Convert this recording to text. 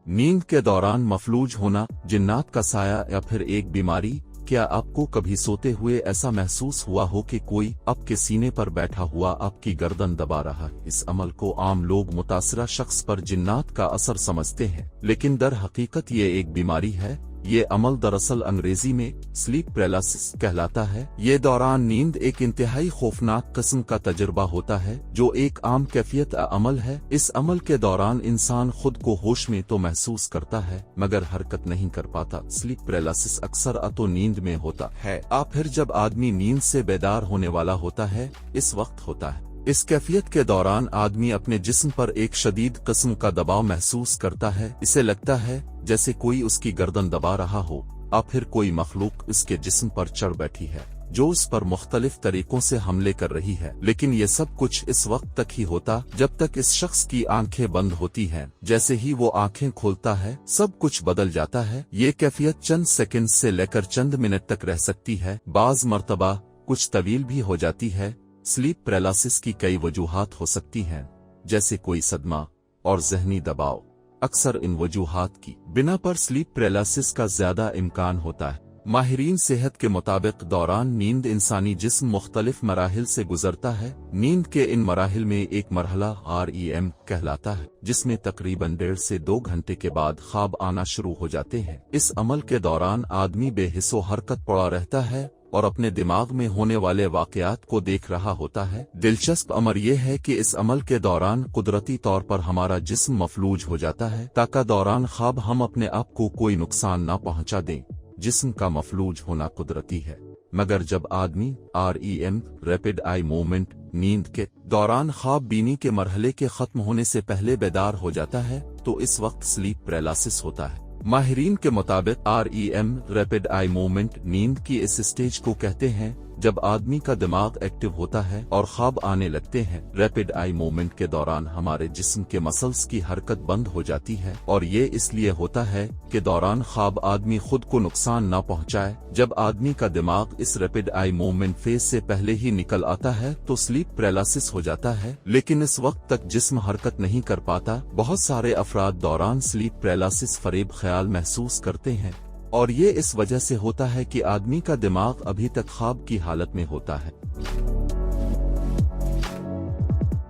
नींद के दौरान मफलूज होना, जिन्नात का साया या फिर एक बीमारी। क्या आपको कभी सोते हुए ऐसा महसूस हुआ हो कि कोई आपके सीने पर बैठा हुआ आपकी गर्दन दबा रहा है? इस अमल को आम लोग मुतासरा शख्स पर जिन्नात का असर समझते हैं, लेकिन दर हकीकत ये एक बीमारी है। ये अमल दरअसल अंग्रेजी में स्लीप पैरालिसिस कहलाता है। ये दौरान नींद एक इंतहाई खौफनाक किस्म का तजुर्बा होता है जो एक आम कैफियत अमल है। इस अमल के दौरान इंसान खुद को होश में तो महसूस करता है मगर हरकत नहीं कर पाता। स्लीप पैरालिसिस अक्सर अतो नींद में होता है फिर जब आदमी नींद से बेदार होने वाला होता है इस वक्त होता है। इस कैफियत के दौरान आदमी अपने जिस्म पर एक शदीद किस्म का दबाव महसूस करता है। इसे लगता है जैसे कोई उसकी गर्दन दबा रहा हो फिर कोई मखलूक इसके जिस्म पर चढ़ बैठी है जो उस पर मुख्तलिफ तरीकों से हमले कर रही है। लेकिन ये सब कुछ इस वक्त तक ही होता जब तक इस शख्स की आंखें बंद होती हैं। जैसे ही वो आंखें खोलता है सब कुछ बदल जाता है। ये कैफियत चंद सेकंड से लेकर चंद मिनट तक रह सकती है, बाज मर्तबा कुछ तवील भी हो जाती है। स्लीप पैरालिसिस की कई वजूहात हो सकती हैं, जैसे कोई सदमा और ज़हनी दबाव। अक्सर इन वजूहात की बिना पर स्लीप पैरालिसिस का ज्यादा इम्कान होता है। माहिरीन सेहत के मुताबिक दौरान नींद इंसानी जिस्म मुख्तलिफ मराहिल से गुजरता है। नींद के इन मराहिल में एक मरहला REM कहलाता है जिसमें तकरीबन 1.5 से 2 घंटे के बाद ख्वाब आना शुरू हो जाते हैं। इस अमल के दौरान आदमी बेहिस्सो हरकत पड़ा रहता है और अपने दिमाग में होने वाले वाकयात को देख रहा होता है। दिलचस्प अमर यह है कि इस अमल के दौरान कुदरती तौर पर हमारा जिस्म मफलूज हो जाता है ताकि दौरान ख्वाब हम अपने आप को कोई नुकसान न पहुंचा दें। जिस्म का मफलूज होना कुदरती है, मगर जब आदमी REM रैपिड आई मूवमेंट नींद के दौरान ख्वाब बीनी के मरहले के खत्म होने से पहले बेदार हो जाता है तो इस वक्त स्लीप पैरालिसिस होता है। माहिरीन के मुताबिक REM रैपिड आई मूवमेंट नींद की इस स्टेज को कहते हैं जब आदमी का दिमाग एक्टिव होता है और ख्वाब आने लगते हैं। रैपिड आई मूवमेंट के दौरान हमारे जिस्म के मसल्स की हरकत बंद हो जाती है और ये इसलिए होता है कि दौरान ख्वाब आदमी खुद को नुकसान न पहुंचाए। जब आदमी का दिमाग इस रैपिड आई मूवमेंट फेज से पहले ही निकल आता है तो स्लीप पैरालिसिस हो जाता है, लेकिन इस वक्त तक जिस्म हरकत नहीं कर पाता। बहुत सारे अफराद दौरान स्लीप पैरालिसिस फरेब ख्याल महसूस करते हैं और ये इस वजह से होता है कि आदमी का दिमाग अभी तक ख्वाब की हालत में होता है।